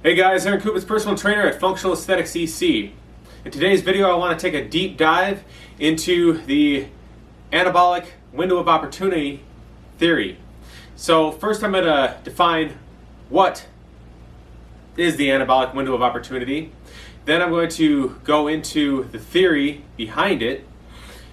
Hey guys, Aaron Kupitz, personal trainer at Functional Aesthetics EC. In today's video, I want to take a deep dive into the anabolic window of opportunity theory. So first I'm going to define what is the anabolic window of opportunity. Then I'm going to go into the theory behind it,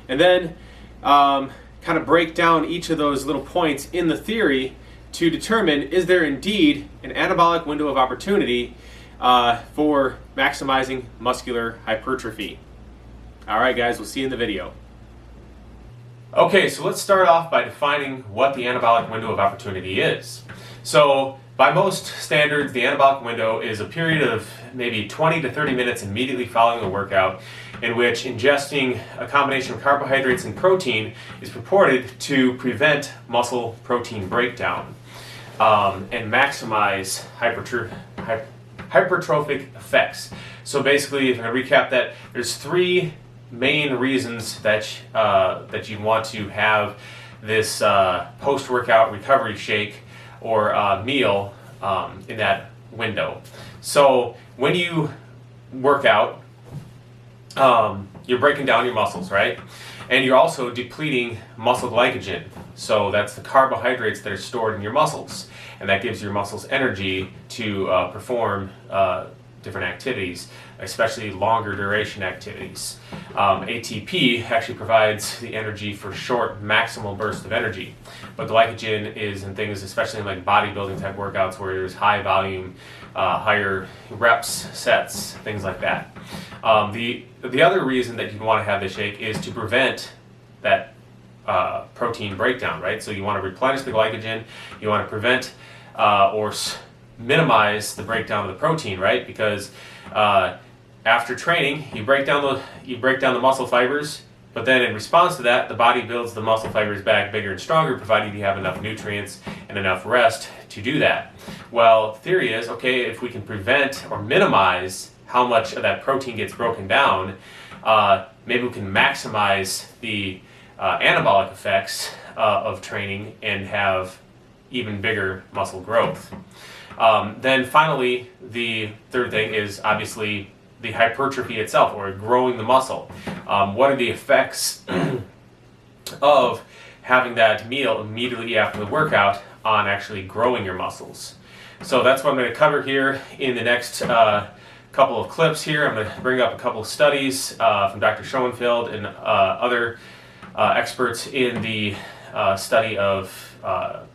and then kind of break down each of those little points in the theory to determine, is there indeed an anabolic window of opportunity for maximizing muscular hypertrophy. Alright guys, we'll see you in the video. Okay, so let's start off by defining what the anabolic window of opportunity is. So by most standards, the anabolic window is a period of maybe 20 to 30 minutes immediately following a workout in which ingesting a combination of carbohydrates and protein is purported to prevent muscle protein breakdown and maximize hypertrophic effects. So basically, if I recap that, there's three main reasons that you want to have this post-workout recovery shake or meal in that window. So when you work out, you're breaking down your muscles, right? And you're also depleting muscle glycogen. So that's the carbohydrates that are stored in your muscles. And that gives your muscles energy to perform different activities, especially longer duration activities. ATP actually provides the energy for short maximal bursts of energy. But glycogen is in things, especially in like bodybuilding type workouts where there's high volume, higher reps, sets, things like that. The other reason that you'd want to have this shake is to prevent that protein breakdown, right? So you want to replenish the glycogen, you want to prevent or minimize the breakdown of the protein, right? Because after training, you break down the muscle fibers, but then in response to that, the body builds the muscle fibers back bigger and stronger, provided you have enough nutrients and enough rest to do that. Well, theory is, okay, if we can prevent or minimize how much of that protein gets broken down, maybe we can maximize the anabolic effects of training and have even bigger muscle growth. Then finally, the third thing is obviously the hypertrophy itself, or growing the muscle. What are the effects of having that meal immediately after the workout on actually growing your muscles? So that's what I'm going to cover here in the next couple of clips here. I'm going to bring up a couple of studies from Dr. Schoenfeld and other experts in the study of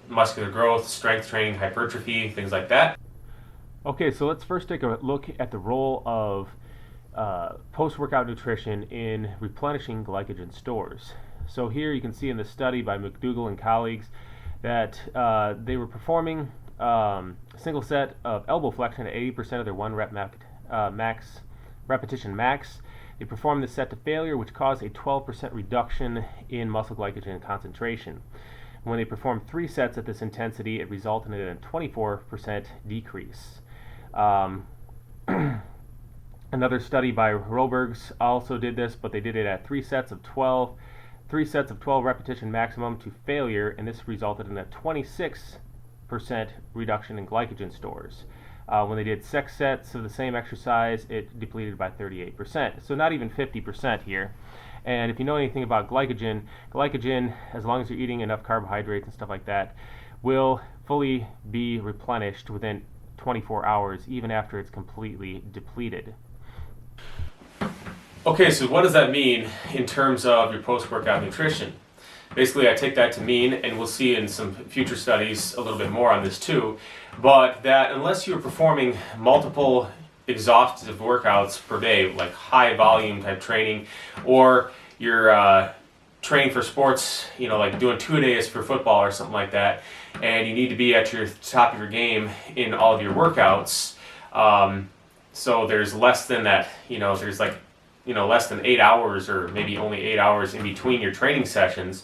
muscular growth, strength training, hypertrophy, things like that. Okay, so let's first take a look at the role of post-workout nutrition in replenishing glycogen stores. So here you can see in the study by McDougall and colleagues that they were performing a single set of elbow flexion at 80% of their 1 rep repetition max. They performed this set to failure, which caused a 12% reduction in muscle glycogen concentration. When they performed 3 sets at this intensity, it resulted in a 24% decrease. Another study by Robergs also did this, but they did it at 3 sets of 12 repetition maximum to failure, and this resulted in a 26% reduction in glycogen stores. When they did 6 sets of the same exercise, it depleted by 38%. So not even 50% here. And if you know anything about glycogen, as long as you're eating enough carbohydrates and stuff like that, will fully be replenished within 24 hours, even after it's completely depleted. Okay, so what does that mean in terms of your post-workout nutrition? Basically, I take that to mean, and we'll see in some future studies a little bit more on this too, but that unless you're performing multiple exhaustive workouts per day, like high volume type training, or you're training for sports, like doing 2-a-days for football or something like that, and you need to be at your top of your game in all of your workouts, so there's less than that, there's like less than 8 hours, or maybe only 8 hours in between your training sessions,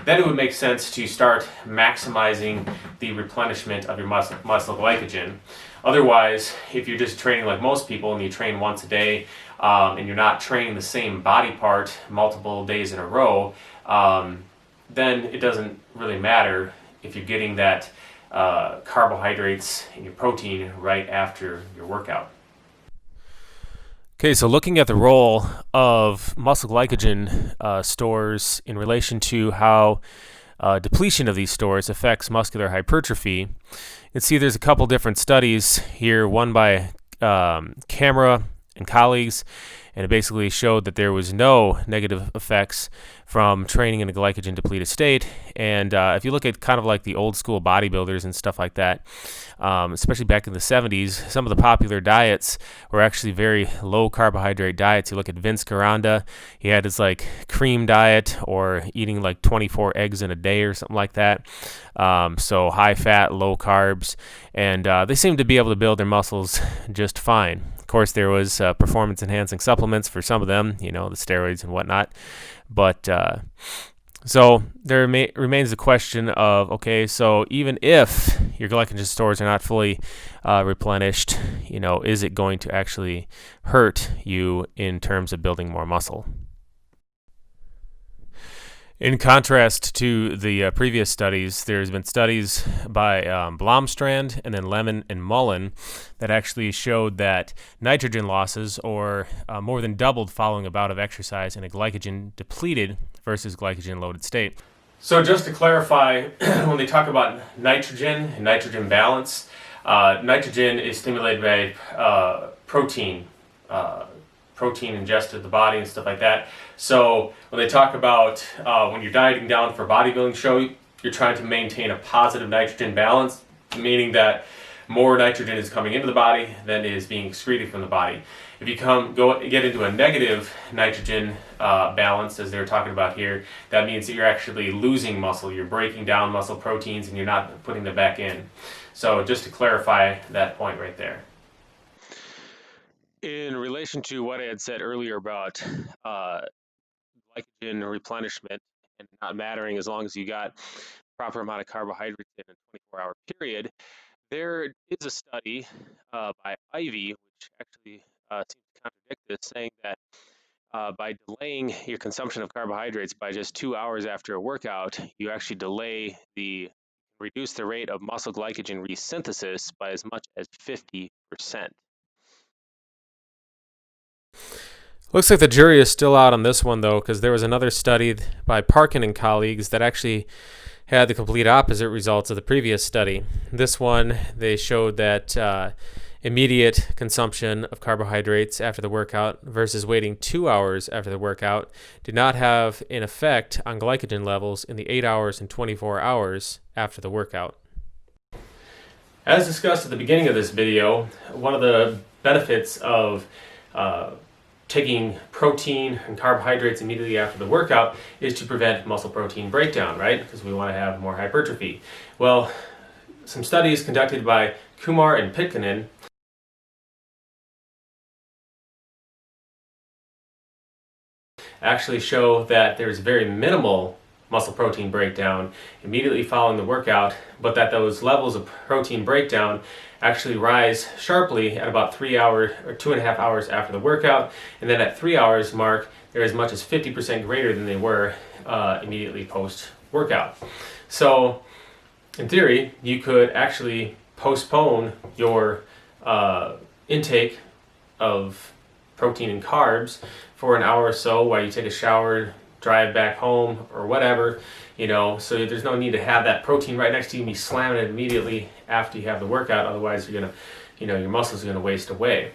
then it would make sense to start maximizing the replenishment of your muscle glycogen. Otherwise, if you're just training like most people and you train once a day, and you're not training the same body part multiple days in a row, then it doesn't really matter if you're getting that carbohydrates and your protein right after your workout. Okay, so looking at the role of muscle glycogen stores in relation to how depletion of these stores affects muscular hypertrophy, you can see there's a couple different studies here, one by Camera and colleagues, and it basically showed that there was no negative effects from training in a glycogen depleted state. And if you look at kind of like the old school bodybuilders and stuff like that, especially back in the 70s, some of the popular diets were actually very low carbohydrate diets. You look at Vince Caranda, he had his like cream diet or eating like 24 eggs in a day or something like that. So high fat, low carbs, and they seemed to be able to build their muscles just fine. Of course, there was performance-enhancing supplements for some of them, you know, the steroids and whatnot. But so there remains the question of, okay, so even if your glycogen stores are not fully replenished, you know, is it going to actually hurt you in terms of building more muscle? In contrast to the previous studies, there's been studies by Blomstrand and then Lemon and Mullen that actually showed that nitrogen losses or more than doubled following a bout of exercise in a glycogen depleted versus glycogen loaded state. So just to clarify, when they talk about nitrogen and nitrogen balance, nitrogen is stimulated by protein ingested in the body and stuff like that. So when they talk about when you're dieting down for a bodybuilding show, you're trying to maintain a positive nitrogen balance, meaning that more nitrogen is coming into the body than is being excreted from the body. If you get into a negative nitrogen balance, as they're talking about here, that means that you're actually losing muscle. You're breaking down muscle proteins and you're not putting them back in. So just to clarify that point right there. In relation to what I had said earlier about glycogen replenishment and not mattering as long as you got proper amount of carbohydrates in a 24-hour period, there is a study by Ivy, which actually seems to contradict this, saying that by delaying your consumption of carbohydrates by just 2 hours after a workout, you actually reduce the rate of muscle glycogen resynthesis by as much as 50%. Looks like the jury is still out on this one, though, because there was another study by Parkin and colleagues that actually had the complete opposite results of the previous study. This one, they showed that immediate consumption of carbohydrates after the workout versus waiting 2 hours after the workout did not have an effect on glycogen levels in the 8 hours and 24 hours after the workout. As discussed at the beginning of this video, one of the benefits of taking protein and carbohydrates immediately after the workout is to prevent muscle protein breakdown, right? Because we want to have more hypertrophy. Well, some studies conducted by Kumar and Pitkanen actually show that there's very minimal muscle protein breakdown immediately following the workout, but that those levels of protein breakdown actually rise sharply at about 3 hours or 2.5 hours after the workout, and then at 3 hours mark they're as much as 50% greater than they were immediately post workout. So in theory you could actually postpone your intake of protein and carbs for an hour or so while you take a shower, drive back home, or whatever, you know, so there's no need to have that protein right next to you and be slamming it immediately after you have the workout. Otherwise you're gonna, you know, your muscles are gonna waste away.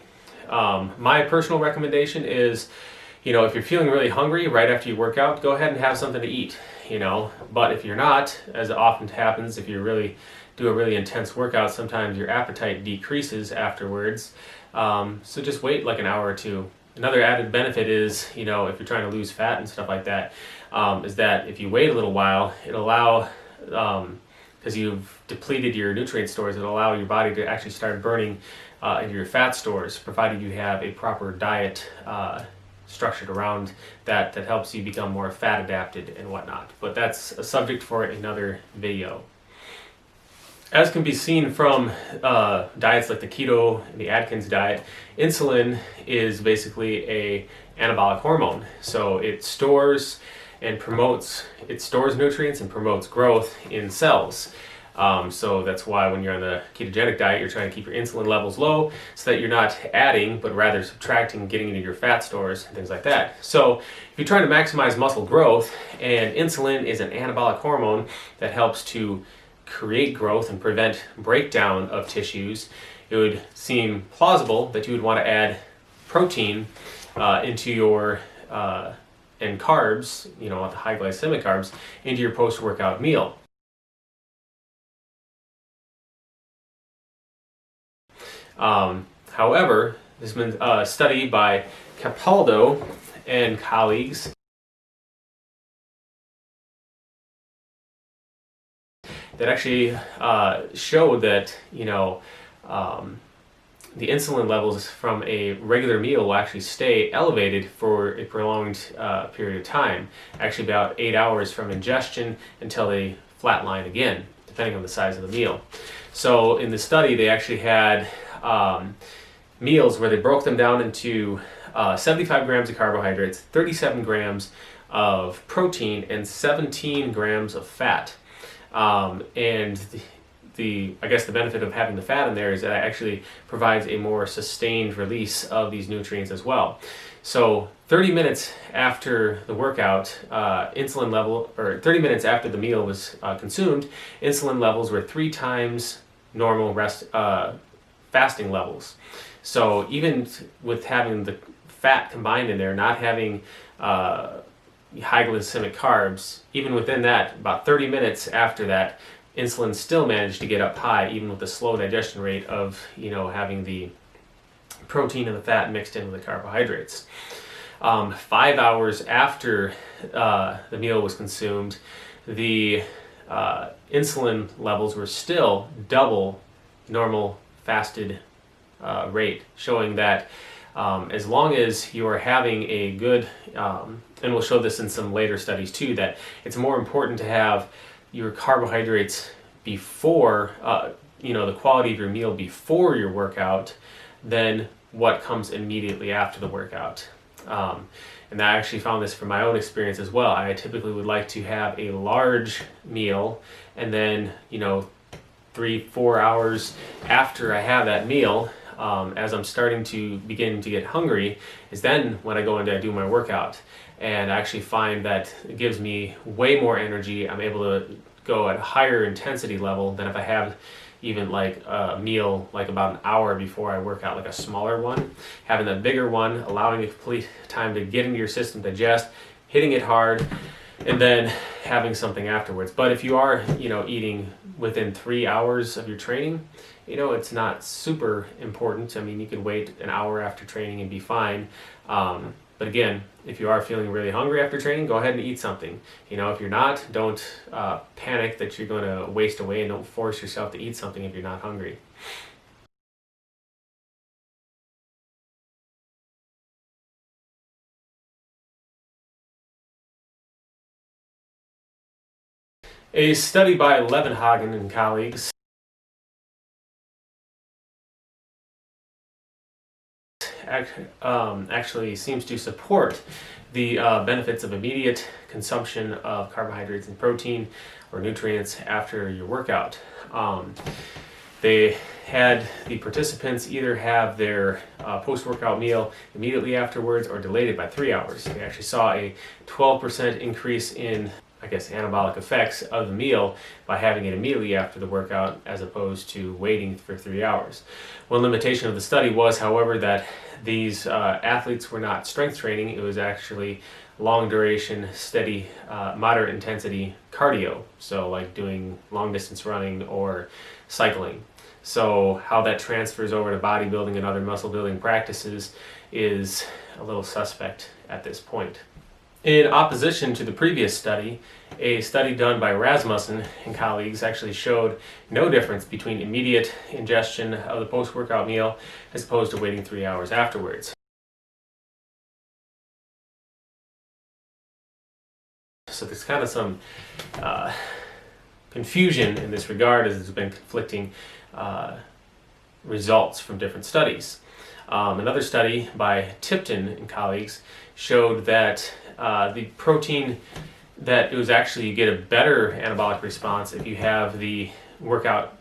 My personal recommendation is, you know, if you're feeling really hungry right after you work out, go ahead and have something to eat, you know. But if you're not, as often happens, if you really do a really intense workout, sometimes your appetite decreases afterwards. So just wait like an hour or two. Another added benefit is, you know, if you're trying to lose fat and stuff like that, is that if you wait a little while, it'll allow, because you've depleted your nutrient stores, it'll allow your body to actually start burning into your fat stores, provided you have a proper diet structured around that helps you become more fat adapted and whatnot. But that's a subject for another video. As can be seen from diets like the keto and the Atkins diet, insulin is basically a anabolic hormone. So it stores nutrients and promotes growth in cells. So that's why when you're on the ketogenic diet, you're trying to keep your insulin levels low so that you're not adding, but rather subtracting, getting into your fat stores and things like that. So if you're trying to maximize muscle growth, and insulin is an anabolic hormone that helps to create growth and prevent breakdown of tissues, it would seem plausible that you would want to add protein into your and carbs, the high glycemic carbs, into your post-workout meal. However, there's been a study by Capaldo and colleagues that actually showed that the insulin levels from a regular meal will actually stay elevated for a prolonged period of time, actually about 8 hours from ingestion until they flatline again, depending on the size of the meal. So in the study, they actually had meals where they broke them down into 75 grams of carbohydrates, 37 grams of protein, and 17 grams of fat. And I guess the benefit of having the fat in there is that it actually provides a more sustained release of these nutrients as well. So 30 minutes after the workout, 30 minutes after the meal was consumed, insulin levels were 3 times normal fasting levels. So even with having the fat combined in there, not having high glycemic carbs, even within that, about 30 minutes after that, insulin still managed to get up high, even with the slow digestion rate of having the protein and the fat mixed in with the carbohydrates. 5 hours after the meal was consumed, the insulin levels were still double normal fasted rate, showing that as long as you are having a good, and we'll show this in some later studies too, that it's more important to have your carbohydrates before, the quality of your meal before your workout than what comes immediately after the workout. And I actually found this from my own experience as well. I typically would like to have a large meal, and then 3-4 hours after I have that meal, as I'm starting to begin to get hungry, is then when I go in to do my workout. And I actually find that it gives me way more energy. I'm able to go at a higher intensity level than if I have even like a meal like about an hour before I work out, like a smaller one. Having a bigger one, allowing the complete time to get into your system, digest, hitting it hard, and then having something afterwards. But if you are, eating within 3 hours of your training, it's not super important. I mean, you can wait an hour after training and be fine. But again, if you are feeling really hungry after training, go ahead and eat something. If you're not, don't panic that you're going to waste away, and don't force yourself to eat something if you're not hungry. A study by Levenhagen and colleagues actually seems to support the benefits of immediate consumption of carbohydrates and protein or nutrients after your workout. They had the participants either have their post-workout meal immediately afterwards or delayed it by 3 hours. They actually saw a 12% increase in anabolic effects of the meal by having it immediately after the workout as opposed to waiting for 3 hours. One limitation of the study was, however, that these athletes were not strength training. It was actually long duration, steady, moderate intensity cardio. So like doing long distance running or cycling. So how that transfers over to bodybuilding and other muscle building practices is a little suspect at this point. In opposition to the previous study, a study done by Rasmussen and colleagues actually showed no difference between immediate ingestion of the post-workout meal as opposed to waiting 3 hours afterwards. So there's kind of some confusion in this regard, as there's been conflicting results from different studies. Another study by Tipton and colleagues showed that the protein, that it was actually, you get a better anabolic response if you have the workout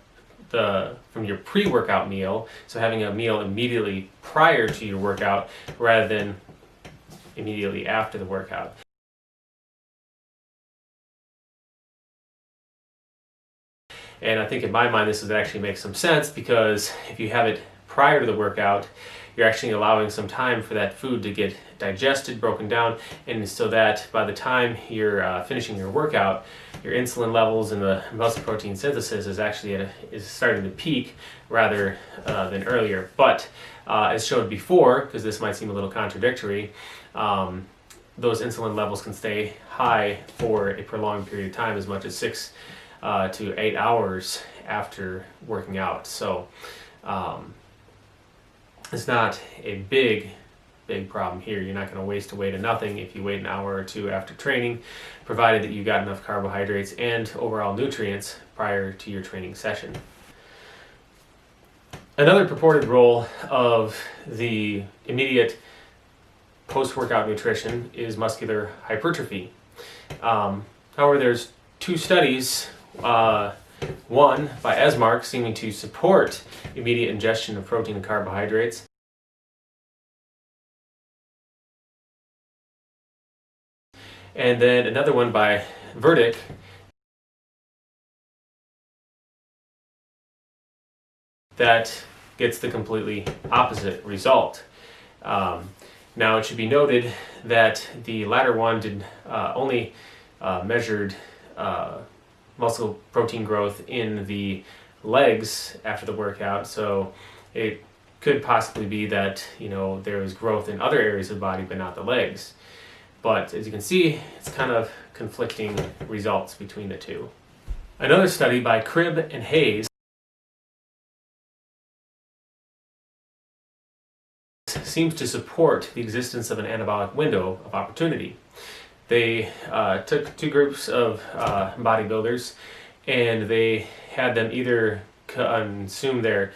from your pre-workout meal, so having a meal immediately prior to your workout rather than immediately after the workout. And I think in my mind this would actually make some sense, because if you have it prior to the workout, you're actually allowing some time for that food to get digested, broken down, and so that by the time you're finishing your workout, your insulin levels and the muscle protein synthesis is actually is starting to peak rather than earlier. But as showed before, because this might seem a little contradictory, those insulin levels can stay high for a prolonged period of time, as much as 6 to 8 hours after working out. So it's not a big problem here. You're not going to waste away to nothing if you wait an hour or two after training, provided that you got enough carbohydrates and overall nutrients prior to your training session. Another purported role of the immediate post-workout nutrition is muscular hypertrophy. However, there's 2 studies, one by Esmark, seeming to support immediate ingestion of protein and carbohydrates, and then another one by Verdict that gets the completely opposite result. Now it should be noted that the latter one did only measured muscle protein growth in the legs after the workout, so it could possibly be that there is growth in other areas of the body but not the legs. But as you can see, it's kind of conflicting results between the two. Another study by Cribb and Hayes seems to support the existence of an anabolic window of opportunity. They took 2 groups of bodybuilders, and they had them either consume their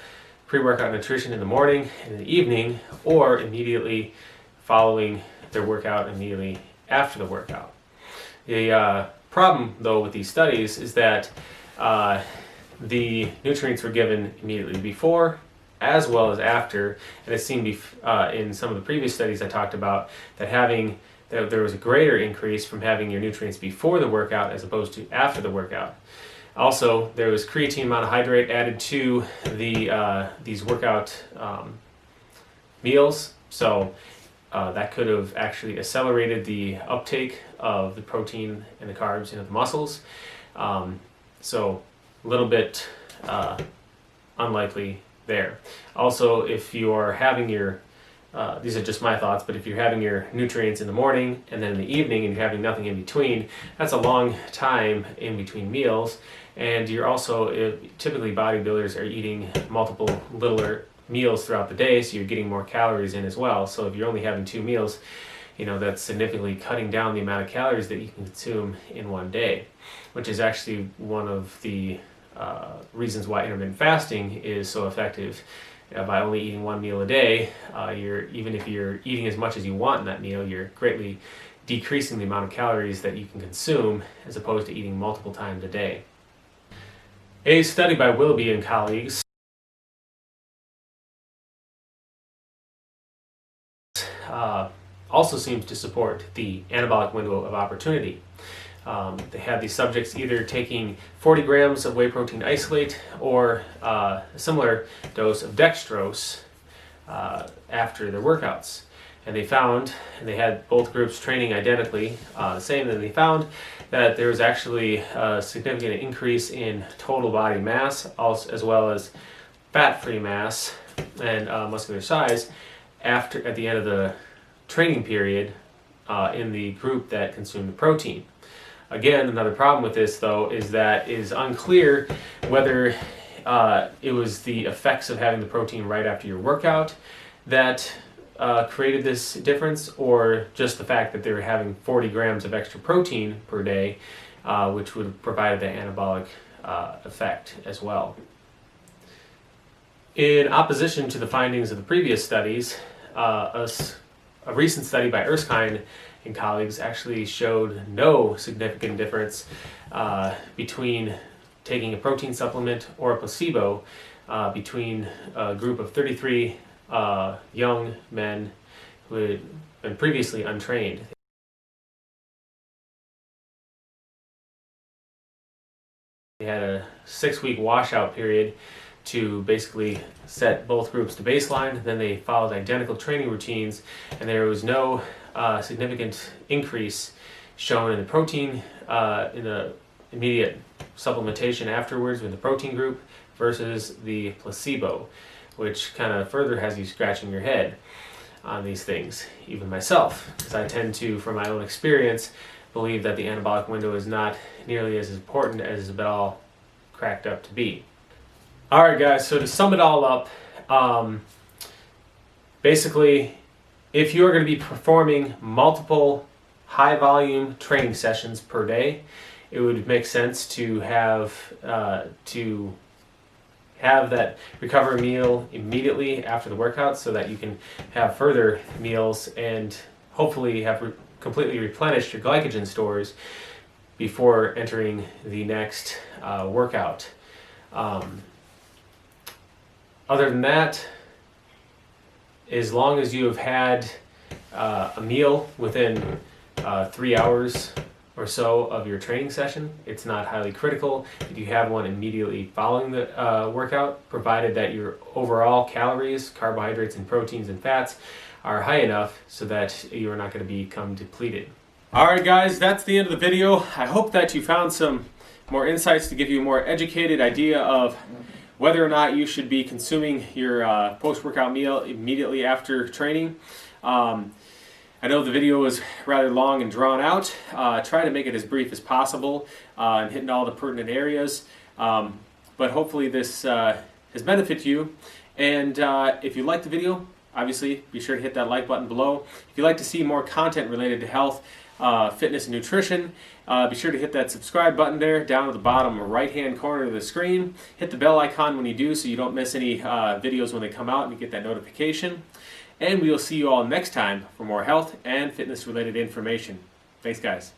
pre-workout nutrition in the morning and in the evening, or immediately following their workout, immediately after the workout. The problem, though, with these studies is that the nutrients were given immediately before as well as after, and it seemed in some of the previous studies I talked about that there was a greater increase from having your nutrients before the workout as opposed to after the workout. Also, there was creatine monohydrate added to these workout meals, so that could have actually accelerated the uptake of the protein and the carbs into the muscles. So a little bit unlikely there. Also, if you are having your these are just my thoughts, but if you're having your nutrients in the morning and then in the evening and you're having nothing in between, that's a long time in between meals. And you're also, typically bodybuilders are eating multiple littler meals throughout the day, so you're getting more calories in as well. So if you're only having 2 meals, that's significantly cutting down the amount of calories that you can consume in one day, which is actually one of the reasons why intermittent fasting is so effective. By only eating 1 meal a day, even if you're eating as much as you want in that meal, you're greatly decreasing the amount of calories that you can consume as opposed to eating multiple times a day. A study by Willoughby and colleagues also seems to support the anabolic window of opportunity. They had these subjects either taking 40 grams of whey protein isolate or a similar dose of dextrose after their workouts. And they had both groups training identically the same, and they found that there was actually a significant increase in total body mass, as well as fat-free mass and muscular size at the end of the training period in the group that consumed the protein. Again, another problem with this, though, is that it is unclear whether it was the effects of having the protein right after your workout that created this difference, or just the fact that they were having 40 grams of extra protein per day, which would provide the anabolic effect as well. In opposition to the findings of the previous studies, a recent study by Erskine and colleagues actually showed no significant difference between taking a protein supplement or a placebo between a group of 33 young men who had been previously untrained. They had a 6-week washout period to basically set both groups to baseline. Then they followed identical training routines, and there was no significant increase shown in the protein in the immediate supplementation afterwards with the protein group versus the placebo, which kind of further has you scratching your head on these things, even myself, because I tend to, from my own experience, believe that the anabolic window is not nearly as important as it's all cracked up to be. Alright guys, so to sum it all up, basically, if you are going to be performing multiple high volume training sessions per day, it would make sense to have that recovery meal immediately after the workout so that you can have further meals and hopefully have completely replenished your glycogen stores before entering the next workout. Other than that, as long as you have had a meal within 3 hours or so of your training session, it's not highly critical that you have one immediately following the workout, provided that your overall calories, carbohydrates, and proteins and fats are high enough so that you are not going to become depleted. Alright guys, that's the end of the video. I hope that you found some more insights to give you a more educated idea of whether or not you should be consuming your post-workout meal immediately after training. I know the video was rather long and drawn out. Try to make it as brief as possible and hitting all the pertinent areas. But hopefully this has benefited you. And if you liked the video, obviously be sure to hit that like button below. If you'd like to see more content related to health, fitness, and nutrition, be sure to hit that subscribe button there down at the bottom right hand corner of the screen. Hit the bell icon when you do so you don't miss any videos when they come out and you get that notification. And we will see you all next time for more health and fitness related information. Thanks guys.